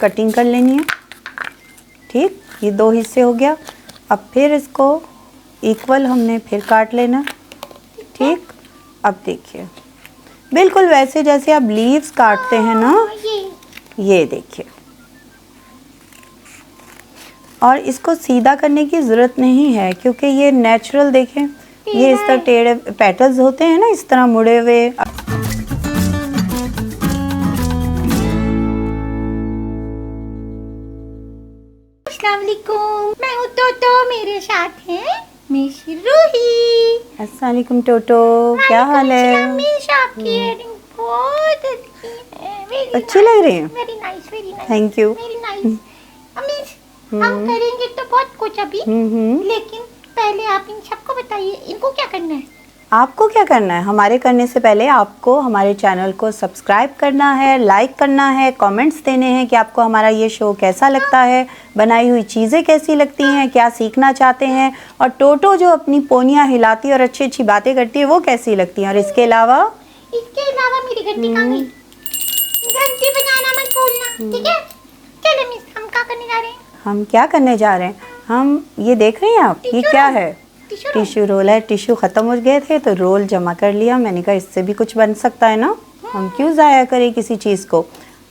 Cutting कर लेनी है। ठीक, ये 2 हिस्से हो गया। अब फिर इसको इक्वल हमने फिर काट लेना। ठीक, अब देखिए बिल्कुल वैसे जैसे आप लीव्स काटते हैं ना, ये देखिए। और इसको सीधा करने की ज़रूरत नहीं है क्योंकि ये नेचुरल, देखें ये इस तरह टेढ़े पेटल्स होते हैं ना, इस तरह मुड़े हुए। अस्सलाम वालेकुम, मैं हूँ टोटो, मेरे साथ हैं मिस रूही। अस्सलाम वालेकुम टोटो, क्या हाल है? मिस आपकी इयररिंग बहुत अच्छी है, अच्छी लग रही है। Very nice, very nice, thank you. Very nice. Miss हम करेंगे तो बहुत कुछ अभी, लेकिन पहले आप इन सबको बताइए इनको क्या करना है। आपको क्या करना है? हमारे करने से पहले आपको हमारे चैनल को सब्सक्राइब करना है, लाइक करना है, कमेंट्स देने हैं कि आपको हमारा ये शो कैसा लगता है, बनाई हुई चीज़ें कैसी लगती हैं, क्या सीखना चाहते हैं, और टोटो जो अपनी पोनियाँ हिलाती है और अच्छी अच्छी बातें करती है वो कैसी लगती हैं। और इसके अलावा मेरी घंटी कहाँ गई? घंटी बजाना मत भूलना, ठीक है? चलो मिस, हम क्या करने जा रहे हैं? हम क्या करने जा रहे हैं? हम ये देख रही हैं आप, ये क्या है? टिश्यू रोल है। टिश्यू ख़त्म हो गए थे तो रोल जमा कर लिया। मैंने कहा इससे भी कुछ बन सकता है ना, हम क्यों ज़ाया करें किसी चीज़ को।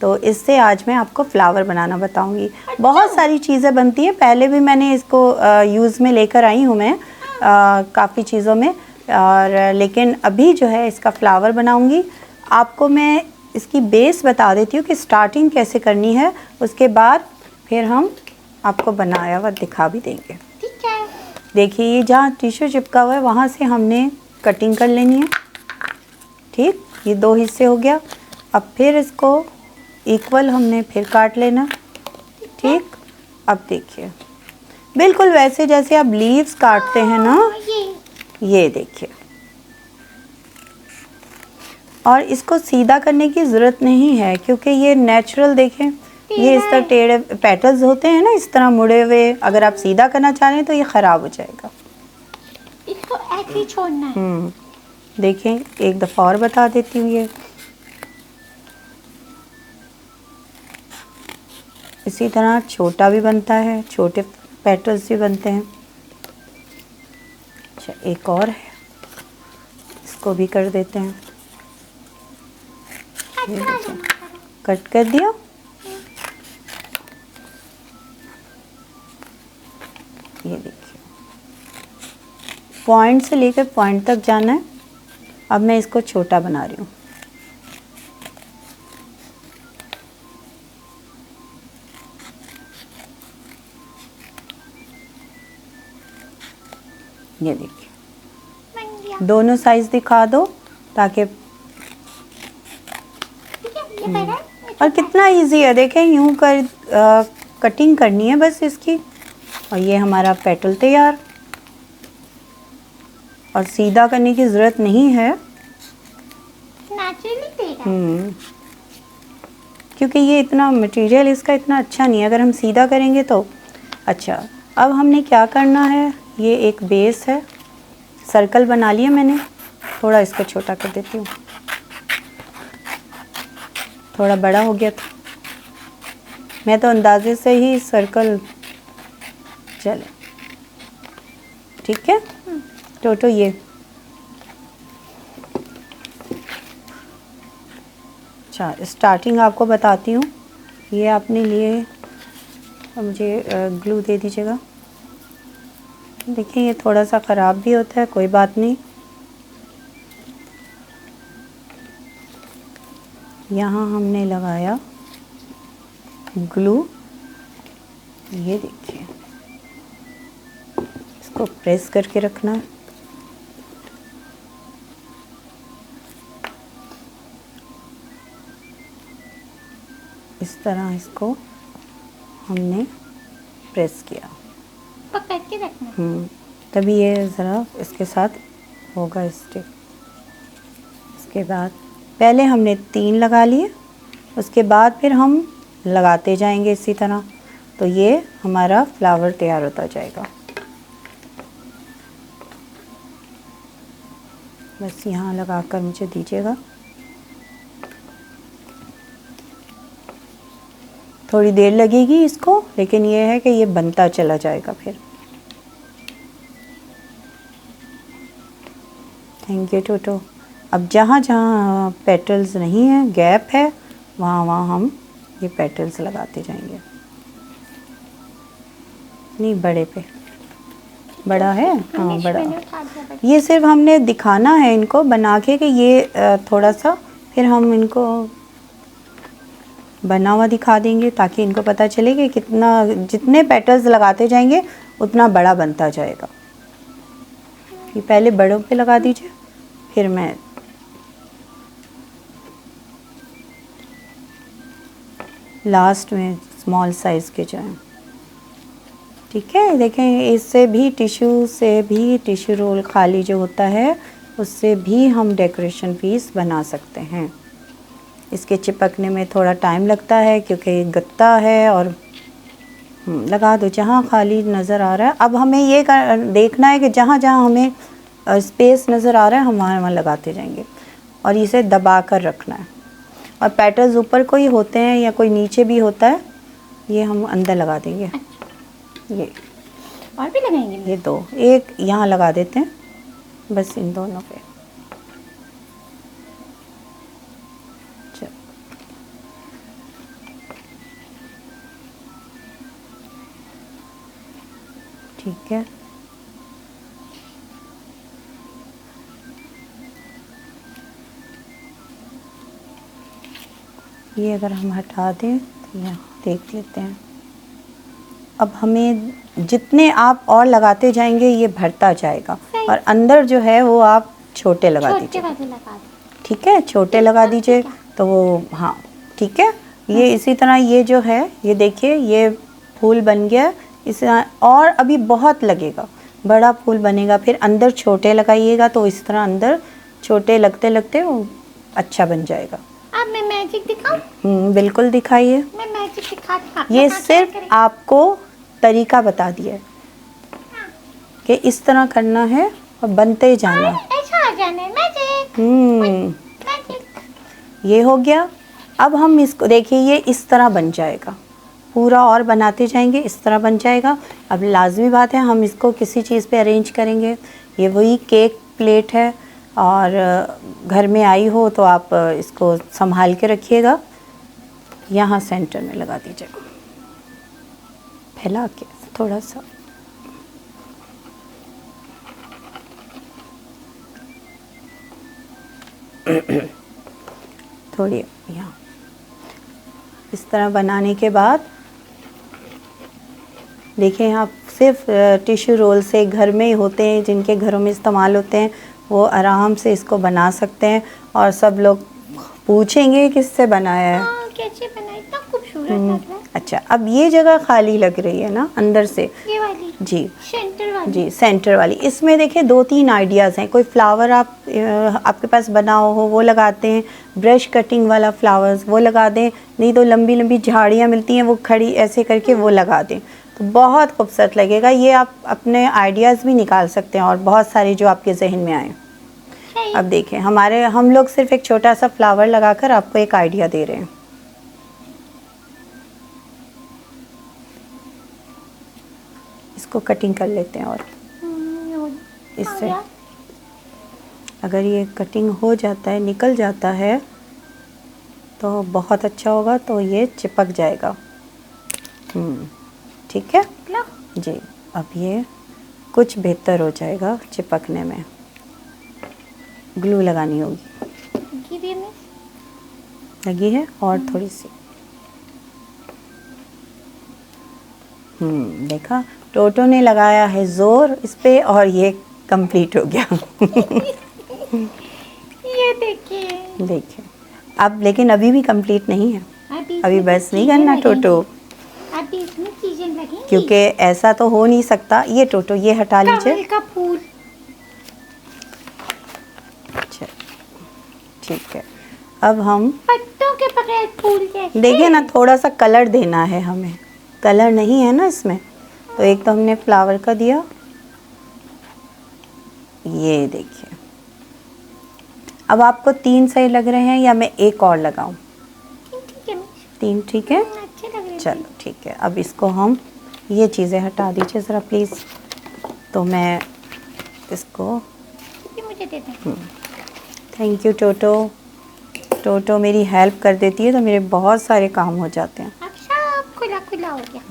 तो इससे आज मैं आपको फ्लावर बनाना बताऊंगी। बहुत सारी चीज़ें बनती हैं, पहले भी मैंने इसको यूज़ में लेकर आई हूँ मैं काफ़ी चीज़ों में, और लेकिन अभी जो है इसका फ्लावर बनाऊंगी। आपको मैं इसकी बेस बता देती हूँ कि स्टार्टिंग कैसे करनी है, उसके बाद फिर हम आपको बनाया हुआ दिखा भी देंगे। ठीक है। देखिए ये जहाँ टिश्यू चिपका हुआ है वहाँ से हमने कटिंग कर लेनी है। ठीक, ये 2 हिस्से हो गया। अब फिर इसको इक्वल हमने फिर काट लेना। ठीक, अब देखिए बिल्कुल वैसे जैसे आप लीव्स काटते हैं ना, ये देखिए। और इसको सीधा करने की ज़रूरत नहीं है क्योंकि ये नेचुरल, देखें ये इस तरह टेढ़े पेटल्स होते हैं ना, इस तरह मुड़े हुए। अगर आप सीधा करना चाह रहे हैं तो ये ख़राब हो जाएगा। इसको ऐसे ही छोड़ना है। देखें एक दफ़ा और बता देती हूँ। ये इसी तरह छोटा भी बनता है, छोटे पेटल्स भी बनते हैं। अच्छा एक और है, इसको भी कर देते हैं। कट कर दिया। ये देखिए पॉइंट से लेकर पॉइंट तक जाना है। अब मैं इसको छोटा बना रही हूँ। ये देखिए दोनों साइज दिखा दो ताकि। और कितना इजी है, देखें यूं कर कटिंग करनी है बस इसकी, और ये हमारा पेटल तैयार। और सीधा करने की ज़रूरत नहीं है, क्योंकि ये इतना मटेरियल इसका इतना अच्छा नहीं है। अगर हम सीधा करेंगे तो अच्छा। अब हमने क्या करना है, ये एक बेस है, सर्कल बना लिया मैंने। थोड़ा इसको छोटा कर देती हूँ, थोड़ा बड़ा हो गया था। मैं तो अंदाजे से ही सर्कल चले। ठीक है टोटो, ये अच्छा स्टार्टिंग आपको बताती हूँ। ये आपने लिए, मुझे ग्लू दे दीजिएगा। देखिए ये थोड़ा सा ख़राब भी होता है, कोई बात नहीं। यहाँ हमने लगाया ग्लू, ये देखिए इसको प्रेस करके रखना है। इस तरह इसको हमने प्रेस किया, पकड़ के रखना। तभी ये ज़रा इसके साथ होगा स्टिक। इसके बाद पहले हमने 3 लगा लिए, उसके बाद फिर हम लगाते जाएंगे इसी तरह, तो ये हमारा फ्लावर तैयार होता जाएगा। बस यहाँ लगाकर मुझे दीजिएगा। थोड़ी देर लगेगी इसको, लेकिन ये है कि ये बनता चला जाएगा फिर। थैंक यू टोटो। अब जहाँ जहाँ पेटल्स नहीं है, गैप है, वहाँ वहाँ हम ये पेटल्स लगाते जाएंगे। नहीं बड़े पे, बड़ा है, हाँ बड़ा। ये सिर्फ हमने दिखाना है इनको बना के कि ये थोड़ा सा, फिर हम इनको बना हुआ दिखा देंगे ताकि इनको पता चले कि कितना, जितने पेटल्स लगाते जाएंगे उतना बड़ा बनता जाएगा। ये पहले बड़ों पे लगा दीजिए, फिर मैं लास्ट में स्मॉल साइज़ के जो हैं। ठीक है, देखें इससे भी टिश्यू रोल खाली जो होता है उससे भी हम डेकोरेशन पीस बना सकते हैं। इसके चिपकने में थोड़ा टाइम लगता है क्योंकि गत्ता है, और लगा दो जहाँ खाली नज़र आ रहा है। अब हमें ये देखना है कि जहाँ जहाँ हमें स्पेस नज़र आ रहा है हम वहाँ वहाँ लगाते जाएंगे, और इसे दबा कर रखना है। और पेटल्स ऊपर कोई होते हैं या कोई नीचे भी होता है, ये हम अंदर लगा देंगे। ये और भी लगाएंगे? ये दो, एक यहाँ लगा देते हैं बस इन दोनों पे। चल ठीक है, ये अगर हम हटा दें तो यहाँ देख लेते हैं। अब हमें जितने आप और लगाते जाएंगे ये भरता जाएगा, और अंदर जो है वो आप छोटे लगा दीजिए। ठीक है, छोटे लगा दीजिए तो वो, हाँ ठीक है। ये इसी तरह ये जो है, ये देखिए ये फूल बन गया। इस और अभी बहुत लगेगा, बड़ा फूल बनेगा, फिर अंदर छोटे लगाइएगा तो इस तरह अंदर छोटे लगते लगते वो अच्छा बन जाएगा। अब मैं मैजिक दिखाऊं? बिल्कुल दिखाइए। मैं मैजिक दिखाती हूँ। ये सिर्फ आपको तरीका बता दिया है कि इस तरह करना है और बनते जाना है। ऐसा आ जाना है मैजिक। मैजिक ये हो गया। अब हम इसको देखिए, ये इस तरह बन जाएगा पूरा, और बनाते जाएंगे इस तरह बन जाएगा। अब लाजमी बात है हम इसको किसी चीज़ पे अरेंज करेंगे। ये वही केक प्लेट है, और घर में आई हो तो आप इसको संभाल के रखिएगा। यहाँ सेंटर में लगा दीजिएगा, फैला के थोड़ा सा। थोड़ी यहाँ इस तरह बनाने के बाद देखिए, आप सिर्फ टिश्यू रोल से घर में ही होते हैं, जिनके घरों में इस्तेमाल होते हैं वो आराम से इसको बना सकते हैं, और सब लोग पूछेंगे किससे बनाया है। कैसे बनाया, इतना खूबसूरत लग रहा है। अच्छा, अब ये जगह खाली लग रही है ना अंदर से, ये वाली जी सेंटर वाली, जी सेंटर वाली। इसमें देखिए 2-3 आइडियाज़ हैं। कोई फ्लावर आपके पास बना हो वो लगाते हैं, ब्रश कटिंग वाला फ्लावर्स वो लगा दें, नहीं तो लंबी लंबी झाड़ियाँ मिलती हैं वो खड़ी ऐसे करके वो लगा दें, तो बहुत खूबसूरत लगेगा। ये आप अपने आइडियाज़ भी निकाल सकते हैं, और बहुत सारे जो आपके जहन में आए। अब देखें, हम लोग सिर्फ एक छोटा सा फ्लावर लगाकर आपको एक आइडिया दे रहे हैं। इसको कटिंग कर लेते हैं, और इससे अगर ये कटिंग हो जाता है, निकल जाता है तो बहुत अच्छा होगा, तो ये चिपक जाएगा। ठीक है जी। अब ये कुछ बेहतर हो जाएगा चिपकने में। ग्लू लगानी होगी, लगी है, और थोड़ी सी। देखा, टोटो ने लगाया है जोर इस पे, और ये कंप्लीट हो गया। ये देखिए अब लेकिन अभी भी कंप्लीट नहीं है, अभी बस नहीं करना टोटो, अभी इसमें चीजें लगेंगी, क्योंकि ऐसा तो हो नहीं सकता। ये टोटो ये हटा लीजिए। कमल का फूल। अच्छा ठीक है, अब हम पत्तों के बगैर फूल जैसे। देखिए ना, थोड़ा सा कलर देना है हमें, कलर नहीं है ना इसमें, तो एक तो हमने फ्लावर का दिया। ये देखिए, अब आपको 3 सही लग रहे हैं या मैं एक और लगाऊं? 3 ठीक है। 3 ठीक है, अच्छे लग रहे हैं। चलो ठीक है, अब इसको हम ये चीज़ें हटा दीजिए ज़रा प्लीज़। तो मैं इसको ये मुझे दे दें। थैंक यू टोटो। टोटो मेरी हेल्प कर देती है तो मेरे बहुत सारे काम हो जाते हैं। अब सब खुला खुला हो गया।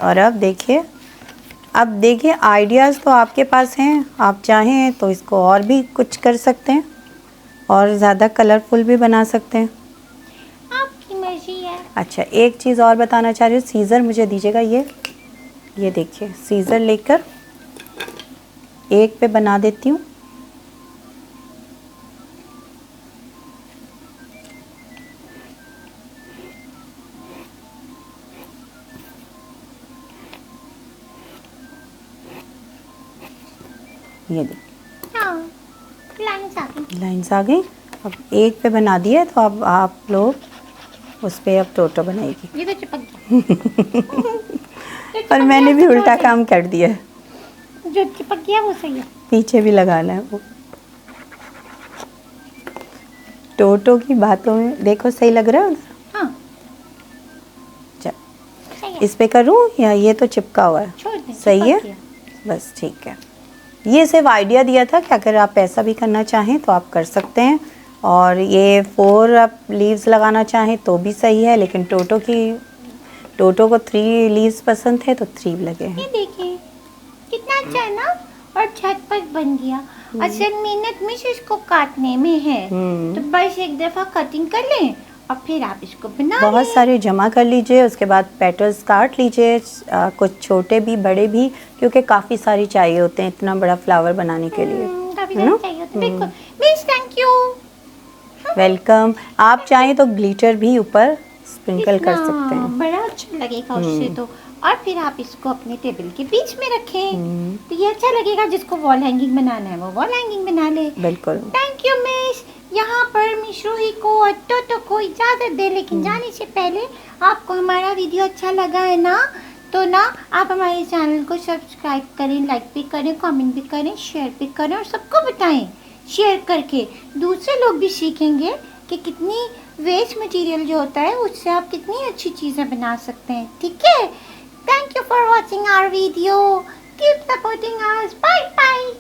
और अब देखिए आइडियाज़ तो आपके पास हैं, आप चाहें तो इसको और भी कुछ कर सकते हैं और ज़्यादा कलरफुल भी बना सकते हैं। आपकी मर्जी है। अच्छा, एक चीज़ और बताना चाह रही हूँ, सीज़र मुझे दीजिएगा। ये देखिए, सीज़र लेकर एक पे बना देती हूँ। ये देखिए हाँ, लाइन्स आ गई। लाइन्स आ गई। अब एक पे बना दिए तो अब आप लोग उस पे अब टोटो बनाएगी। ये तो चिपक गया। और मैंने भी उल्टा काम कर दिया है, जो चिपक गया वो सही है। पीछे भी लगाना है वो। टोटो की बातों में देखो, सही लग रहा है उधर? हाँ, चल, सही है। इस पे करूँ या ये तो चिपका हुआ है? छोड़ दें, सही चिपक है, गया। बस ठीक है। ये सिर्फ आइडिया दिया था कि अगर आप ऐसा भी करना चाहें तो आप कर सकते हैं, और ये 4 आप लीव्स लगाना चाहें तो भी सही है, लेकिन टोटो को 3 लीव्स पसंद है तो 3 लगे हैं। ये देखिए कितना अच्छा है ना, और झटपट बन गया। असल मेहनत में से इसको काटने में है, तो बस एक दफा कटिंग कर लें और फिर आप इसको बना बहुत लें। सारे जमा कर लीजिए, उसके बाद पेटल्स काट लीजिए, कुछ छोटे भी बड़े भी, क्योंकि काफ़ी सारी चाहिए होते हैं इतना बड़ा फ्लावर बनाने के लिए। काफी है ना? सारे चाहिए होते हैं, बिल्कुल। Miss thank you. वेलकम। आप चाहें तो ग्लिटर भी ऊपर स्प्रिंकल कर सकते हैं। बड़ा अच्छा लगेगा उससे तो। और फिर आप इसको अपने टेबल के बीच में रखें तो ये अच्छा लगेगा। जिसको वॉल हैंगिंग बनाना है वो वॉल हैंगिंग बना ले। बिल्कुल। Thank you miss. यहाँ पर मिस रूही को और टोटो को इजाज़त दे, लेकिन जाने से पहले आपको हमारा वीडियो अच्छा लगा है ना, तो ना आप हमारे चैनल को सब्सक्राइब करें, लाइक भी करें, कमेंट भी करें, शेयर भी करें, और सबको बताएं। शेयर करके दूसरे लोग भी सीखेंगे कि कितनी वेस्ट मटेरियल जो होता है उससे आप कितनी अच्छी चीज़ें बना सकते हैं। ठीक है, thank you for watching our video, keep supporting us, bye bye.